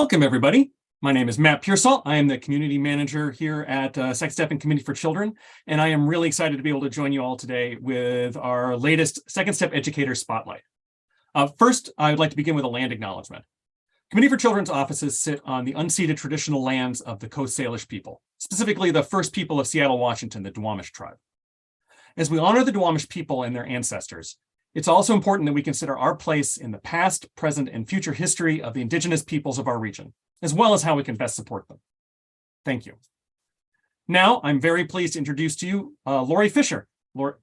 Welcome, everybody. My name is Matt Pearsall. I am the community manager here at Second Step and Committee for Children, and I am really excited to be able to join you all today with our latest Second Step Educator Spotlight. First, I would like to begin with a land acknowledgement. Committee for Children's offices sit on the unceded traditional lands of the Coast Salish people, specifically the first people of Seattle, Washington, the Duwamish tribe. As we honor the Duwamish people and their ancestors, it's also important that we consider our place in the past, present, and future history of the Indigenous peoples of our region, as well as how we can best support them. Thank you. Now, I'm very pleased to introduce to you Lori Fisher. Lori,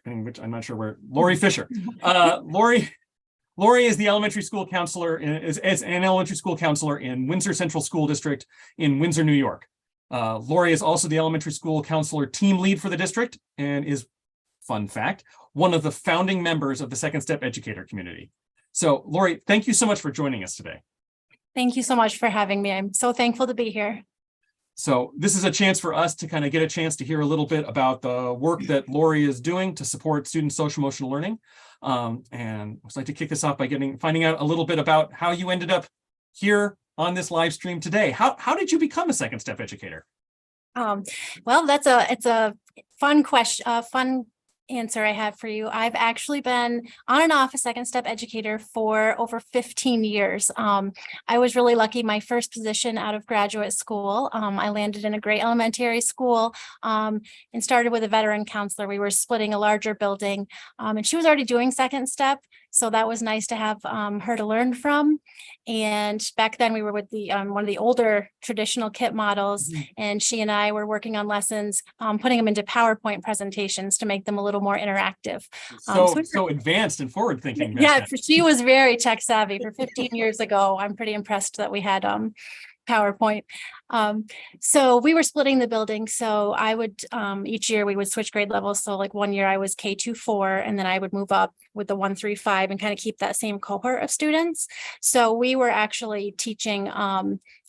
which I'm not sure where, Lori Fisher. Lori is the elementary school counselor, is an elementary school counselor in Windsor Central School District in Windsor, New York. Lori is also the elementary school counselor team lead for the district and is, fun fact, one of the founding members of the Second Step Educator community. So Lori, thank you so much for joining us today. Thank you so much for having me. I'm so thankful to be here. So this is a chance for us to kind of get a chance to hear a little bit about the work that Lori is doing to support student social emotional learning. And I'd like to kick this off by finding out a little bit about how you ended up here on this live stream today. How did you become a Second Step Educator? Well, it's a fun question, fun answer I have for you. I've actually been on and off a Second Step Educator for over 15 years. I was really lucky. My first position out of graduate school, I landed in a great elementary school and started with a veteran counselor. We were splitting a larger building and she was already doing Second Step. So that was nice to have her to learn from. And back then we were with the one of the older traditional kit models, and she and I were working on lessons, putting them into PowerPoint presentations to make them a little more interactive. So advanced and forward thinking. Yeah, she was very tech savvy for 15 years ago. I'm pretty impressed that we had PowerPoint. So we were splitting the building. So I would, each year we would switch grade levels. So like one year I was K2-4, and then I would move up with the 1-3-5 and kind of keep that same cohort of students. So we were actually teaching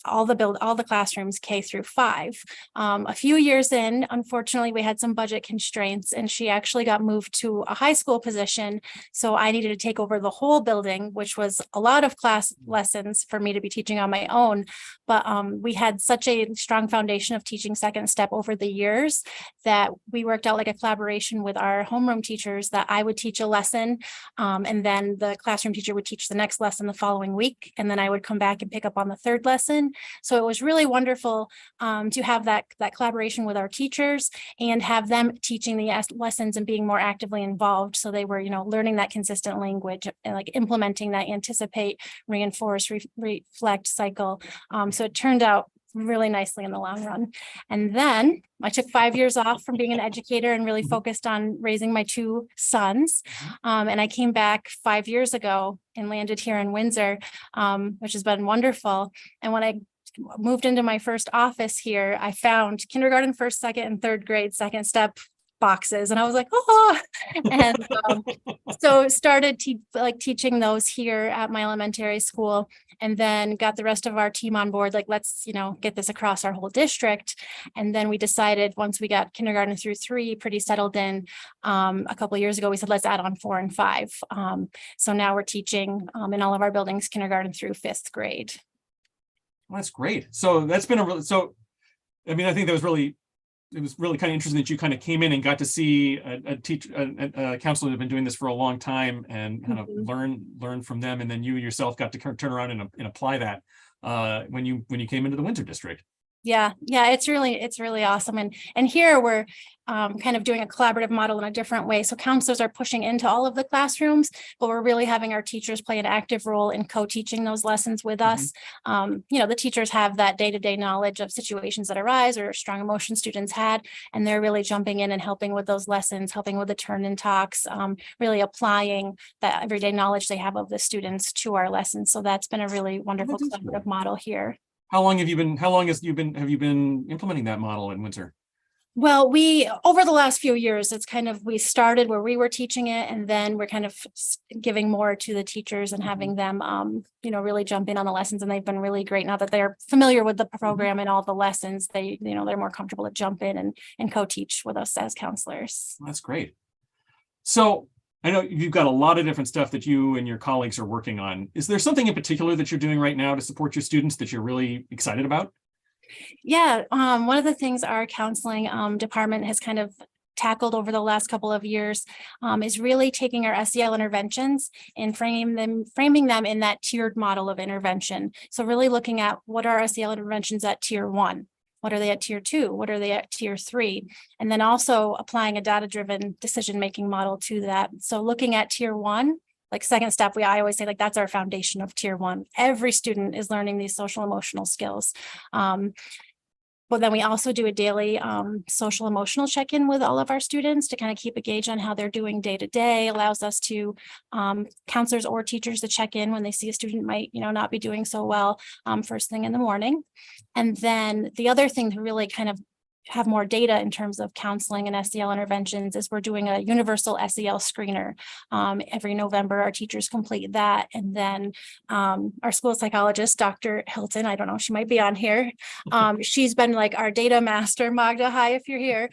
all the classrooms K-5. A few years in, unfortunately, we had some budget constraints, and she actually got moved to a high school position. So I needed to take over the whole building, which was a lot of class lessons for me to be teaching on my own. But we had such a strong foundation of teaching Second Step over the years that we worked out like a collaboration with our homeroom teachers that I would teach a lesson, and then the classroom teacher would teach the next lesson the following week, and then I would come back and pick up on the third lesson. So it was really wonderful to have that collaboration with our teachers and have them teaching the lessons and being more actively involved. So they were, learning that consistent language and like implementing that anticipate, reinforce, reflect cycle. So it turned out really nicely in the long run. And then I took 5 years off from being an educator and really focused on raising my two sons. And I came back 5 years ago and landed here in Windsor, which has been wonderful. And when I moved into my first office here, I found kindergarten, first, second, and third grade Second Step boxes. And I was like, oh, and so started teaching those here at my elementary school, and then got the rest of our team on board. Like, let's, get this across our whole district. And then we decided once we got kindergarten through 3 pretty settled in, a couple of years ago, we said, let's add on 4 and 5. So now we're teaching in all of our buildings, kindergarten through 5th grade. Well, that's great. So that's been I think it was really kind of interesting that you kind of came in and got to see a counselor that had been doing this for a long time and kind of learn from them, and then you yourself got to turn around and apply that when you came into the Windsor district. Yeah, it's really awesome. And here we're kind of doing a collaborative model in a different way. So counselors are pushing into all of the classrooms, but we're really having our teachers play an active role in co-teaching those lessons with us. The teachers have that day-to-day knowledge of situations that arise or strong emotion students had, and they're really jumping in and helping with those lessons, helping with the turn and talks, really applying that everyday knowledge they have of the students to our lessons. So that's been a really wonderful collaborative model here. How long have you been implementing that model in Windsor? Well, over the last few years, we started where we were teaching it, and then we're kind of giving more to the teachers and having them, really jump in on the lessons. And they've been really great now that they're familiar with the program and all the lessons. They're more comfortable to jump in and co-teach with us as counselors. That's great. So I know you've got a lot of different stuff that you and your colleagues are working on. Is there something in particular that you're doing right now to support your students that you're really excited about? Yeah, one of the things our counseling department has kind of tackled over the last couple of years is really taking our SEL interventions and framing them in that tiered model of intervention. So really looking at what are our SEL interventions at tier 1, what are they at tier 2, what are they at tier 3, and then also applying a data-driven decision-making model to that. So looking at tier 1, like second step, I always say, like, that's our foundation of tier 1. Every student is learning these social emotional skills. But then we also do a daily social emotional check-in with all of our students to kind of keep a gauge on how they're doing day to day. Allows us to counselors or teachers to check in when they see a student might, not be doing so well first thing in the morning. And then the other thing to really kind of have more data in terms of counseling and SEL interventions is we're doing a universal SEL screener. Every November, our teachers complete that. And then our school psychologist, Dr. Hilton, I don't know, she might be on here. She's been like our data master. Magda, hi, if you're here.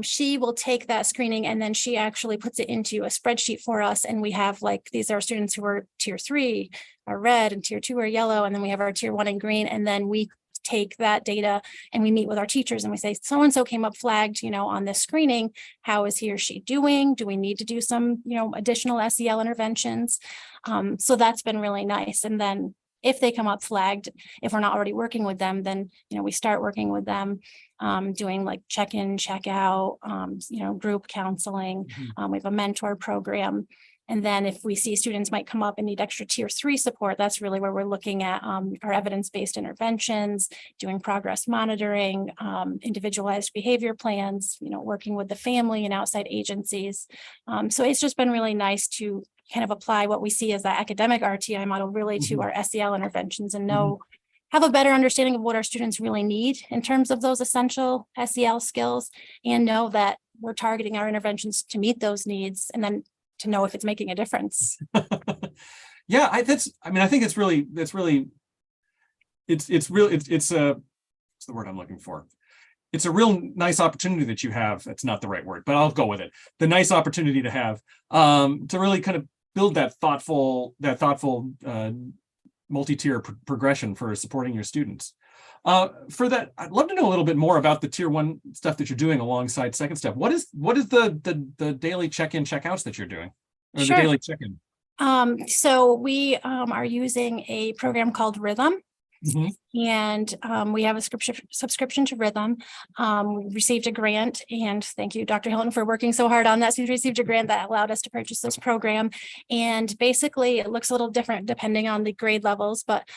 She will take that screening and then she actually puts it into a spreadsheet for us. And we have these are students who are tier 3 are red and tier 2 are yellow. And then we have our tier 1 in green. And then we take that data and we meet with our teachers and we say, so-and-so came up flagged, on this screening. How is he or she doing? Do we need to do some, additional SEL interventions? So that's been really nice. And then if they come up flagged, if we're not already working with them, then, we start working with them, doing like check-in, check-out, group counseling. We have a mentor program. And then if we see students might come up and need extra tier 3 support, that's really where we're looking at our evidence-based interventions, doing progress monitoring, individualized behavior plans, working with the family and outside agencies. So it's just been really nice to kind of apply what we see as that academic RTI model really to our SEL interventions and have a better understanding of what our students really need in terms of those essential SEL skills, and know that we're targeting our interventions to meet those needs, and then to know if it's making a difference. Yeah, I think it's what's the word I'm looking for? It's a real nice opportunity that you have. That's not the right word, but I'll go with it. The nice opportunity to have to really kind of build that thoughtful multi-tier progression for supporting your students. For that, I'd love to know a little bit more about the tier 1 stuff that you're doing alongside Second Step. What is the daily check-in, check-outs that you're doing, or Sure. the daily check-in? So we are using a program called Rhythm. And we have a subscription to Rhythm. We received a grant, and thank you, Dr. Hilton, for working so hard on that. So we received a grant that allowed us to purchase this program. And basically, it looks a little different depending on the grade levels. But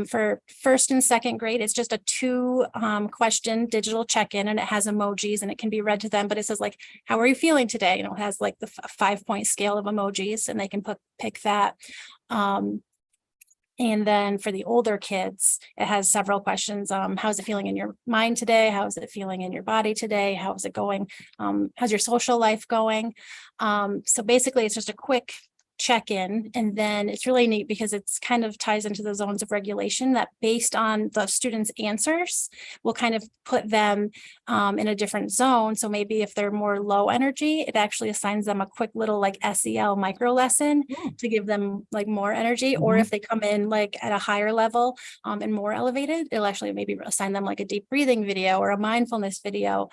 for first and second grade, it's just a 2 question digital check-in, and it has emojis, and it can be read to them. But it says like, "How are you feeling today?" It has like the 5-point scale of emojis, and they can pick that. And then for the older kids, it has several questions. How's it feeling in your mind today? How's it feeling in your body today? How's it going? How's your social life going? So basically, it's just a quick check-in. And then it's really neat because it's kind of ties into the zones of regulation that, based on the students' answers, will kind of put them in a different zone. So maybe if they're more low energy, it actually assigns them a quick little like SEL micro lesson to give them like more energy. Or if they come in like at a higher level and more elevated, it'll actually maybe assign them like a deep breathing video or a mindfulness video.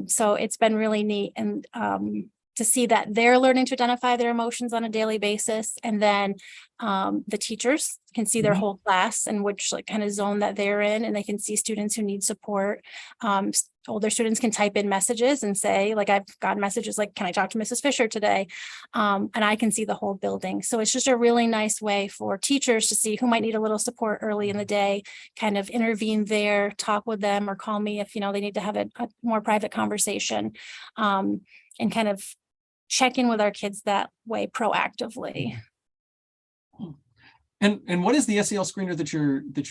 So it's been really neat. And to see that they're learning to identify their emotions on a daily basis. And then the teachers can see their whole class and which like kind of zone that they're in, and they can see students who need support. Older students can type in messages and say, like, I've gotten messages like, "Can I talk to Mrs. Fisher today?" And I can see the whole building. So it's just a really nice way for teachers to see who might need a little support early in the day, kind of intervene there, talk with them, or call me if, they need to have a more private conversation, and kind of check in with our kids that way proactively. And what is the SEL screener that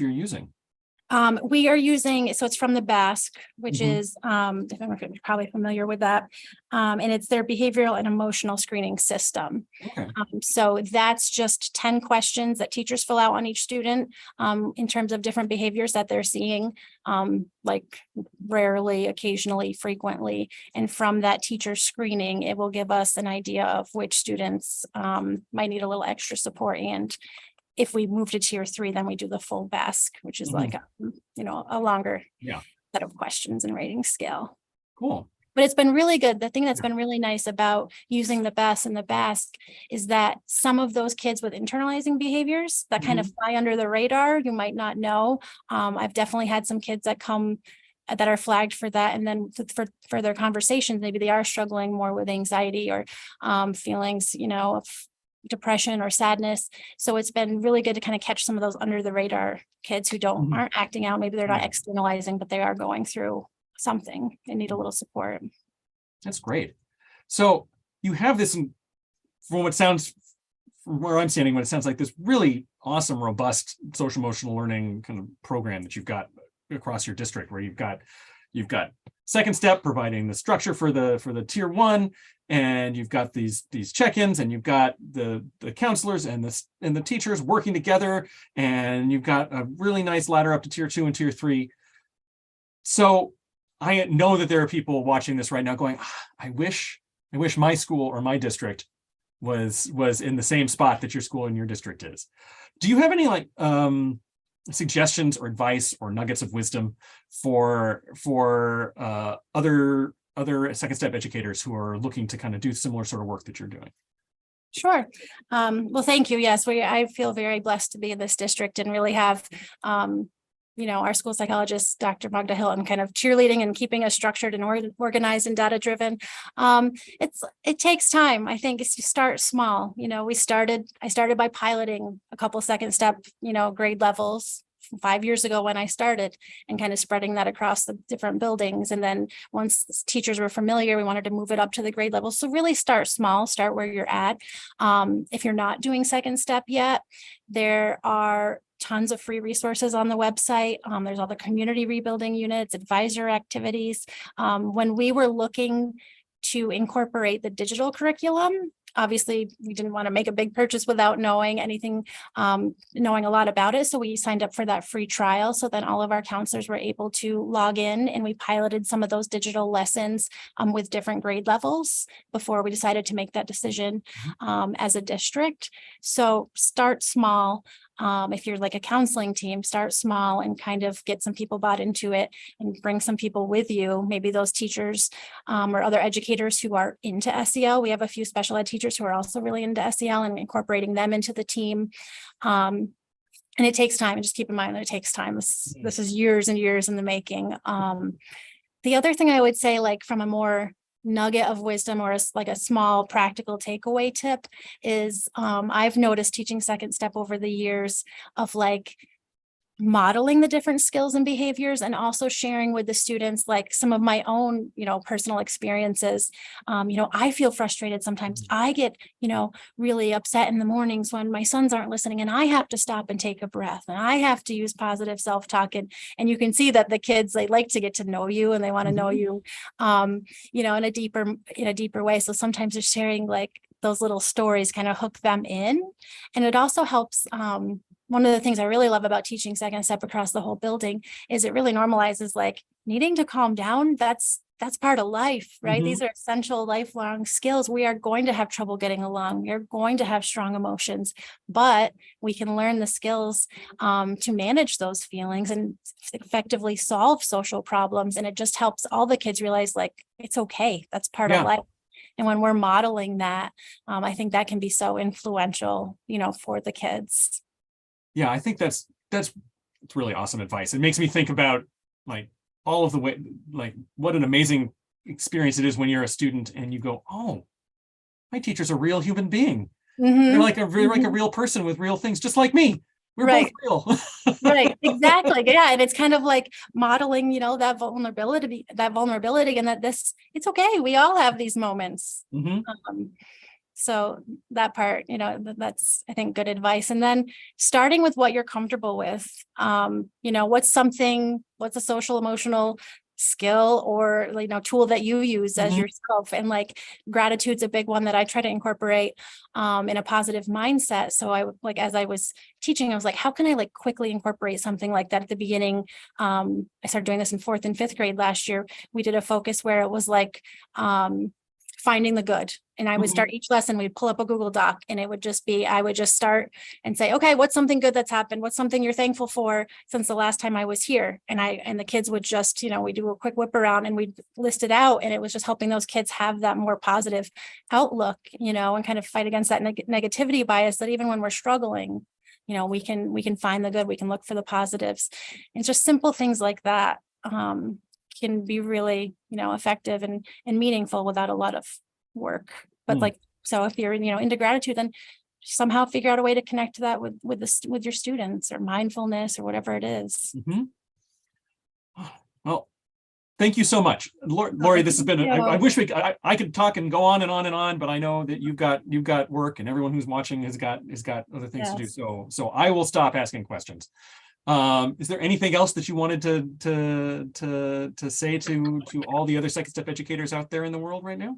you're using? We are using, so it's from the Basque, which Mhm. is, you're probably familiar with that. And it's their behavioral and emotional screening system. Okay. So that's just 10 questions that teachers fill out on each student, in terms of different behaviors that they're seeing, like rarely, occasionally, frequently. And from that teacher screening, it will give us an idea of which students, might need a little extra support. And if we move to tier 3, then we do the full Basque, which is Mhm. like, a longer Yeah. set of questions and rating scale. Cool. But it's been really good. The thing that's been really nice about using the BESS and the Basque is that some of those kids with internalizing behaviors that kind of fly under the radar, you might not know. I've definitely had some kids that come that are flagged for that. And then for their conversations, maybe they are struggling more with anxiety or feelings, of depression or sadness. So it's been really good to kind of catch some of those under the radar kids who aren't acting out. Maybe they're not Yeah. externalizing, but they are going through something and need a little support. That's great. So you have this, from what sounds, from where I'm standing, what it sounds like this really awesome, robust social emotional learning kind of program that you've got across your district, where you've got Second Step providing the structure for the tier 1, and you've got these check-ins, and you've got the counselors and the teachers working together, and you've got a really nice ladder up to tier 2 and tier 3. So I know that there are people watching this right now going, I wish my school or my district was in the same spot that your school and your district is. Do you have any suggestions or advice or nuggets of wisdom for other Second Step educators who are looking to kind of do similar sort of work that you're doing? Sure. Well, thank you. Yes, I feel very blessed to be in this district and really have, our school psychologist, Dr. Magda Hilton, kind of cheerleading and keeping us structured and organized and data driven. It takes time. I think it's, you start small. I started by piloting a couple Second Step, grade levels 5 years ago when I started, and kind of spreading that across the different buildings. And then once teachers were familiar, we wanted to move it up to the grade level. So really start small, start where you're at. If you're not doing Second Step yet, there are tons of free resources on the website. There's all the community rebuilding units, advisor activities. When we were looking to incorporate the digital curriculum, obviously we didn't want to make a big purchase without knowing anything, knowing a lot about it. So we signed up for that free trial. So then all of our counselors were able to log in, and we piloted some of those digital lessons with different grade levels before we decided to make that decision as a district. So start small. If you're like a counseling team, start small and kind of get some people bought into it and bring some people with you. Maybe those teachers or other educators who are into SEL. We have a few special ed teachers who are also really into SEL, and incorporating them into the team. And it takes time. And just keep in mind that it takes time. This is years and years in the making. The other thing I would say, like from a more nugget of wisdom or a small practical takeaway tip is I've noticed teaching Second Step over the years of modeling the different skills and behaviors, and also sharing with the students some of my own personal experiences. I feel frustrated sometimes. I get really upset in the mornings when my sons aren't listening, and I have to stop and take a breath, and I have to use positive self-talk, and you can see that the kids, they like to get to know you, and they want to know you in a deeper way. So sometimes just sharing those little stories kind of hook them in. And it also helps one of the things I really love about teaching Second Step across the whole building is it really normalizes needing to calm down. That's part of life, right? These are essential lifelong skills. We are going to have trouble getting along. We are going to have strong emotions, but we can learn the skills to manage those feelings and effectively solve social problems. And it just helps all the kids realize it's okay. That's part of life. And when we're modeling that, I think that can be so influential, for the kids. Yeah, I think that's really awesome advice. It makes me think about all of the way, what an amazing experience it is when you're a student and you go, oh, my teacher's a real human being. They're like a real person with real things, just like me. We're both real. Right, exactly. Yeah. And it's kind of modeling, that vulnerability, and that it's okay. We all have these moments. So that part, that's, I think, good advice. And then starting with what you're comfortable with, what's a social emotional skill or, tool that you use as yourself. And like gratitude's a big one that I try to incorporate in a positive mindset. So as I was teaching, I was like, how can I quickly incorporate something like that at the beginning? I started doing this in 4th and 5th grade last year. We did a focus where it was finding the good. And I would start each lesson, we'd pull up a Google Doc, and it would just be, I would just start and say, okay, what's something good that's happened? What's something you're thankful for since the last time I was here? And the kids would just, we do a quick whip around and we'd list it out. And it was just helping those kids have that more positive outlook, and kind of fight against that negativity bias that even when we're struggling, we can find the good, we can look for the positives. And just simple things like that can be really, effective and meaningful without a lot of work. But so if you're, into gratitude, then somehow figure out a way to connect to that with your students, or mindfulness, or whatever it is. Well, thank you so much, Lori. This has been, I wish I could talk and go on and on and on, but I know that you've got work, and everyone who's watching has got other things to do. So I will stop asking questions. Is there anything else that you wanted to say to all the other Second Step educators out there in the world right now?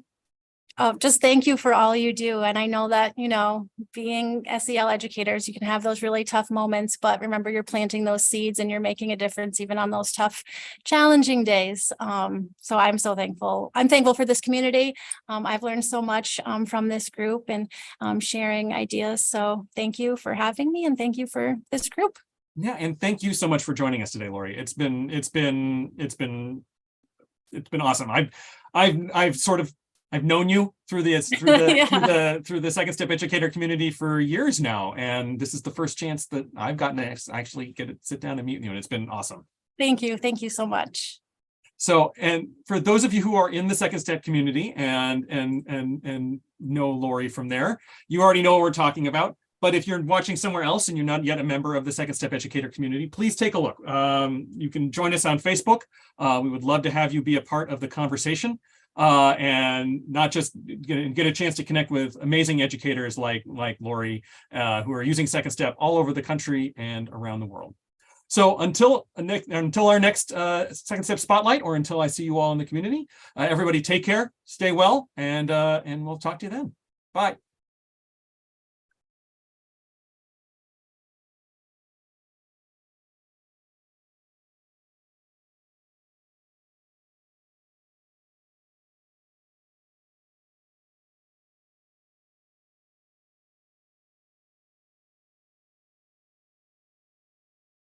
Just thank you for all you do. And I know that, being SEL educators, you can have those really tough moments, but remember, you're planting those seeds and you're making a difference even on those tough, challenging days. So I'm so thankful. I'm thankful for this community. I've learned so much from this group and sharing ideas. So thank you for having me, and thank you for this group. Yeah, and thank you so much for joining us today, Lori. It's been awesome. I've known you through the Second Step educator community for years now, and this is the first chance that I've gotten to actually get to sit down and meet you, and it's been awesome. Thank you so much. So, and for those of you who are in the Second Step community and know Lori from there, you already know what we're talking about. But if you're watching somewhere else and you're not yet a member of the Second Step educator community, please take a look. You can join us on Facebook. We would love to have you be a part of the conversation. And not just get a chance to connect with amazing educators like Lori, who are using Second Step all over the country and around the world. So until our next Second Step Spotlight, or until I see you all in the community, everybody take care, stay well, and we'll talk to you then. Bye.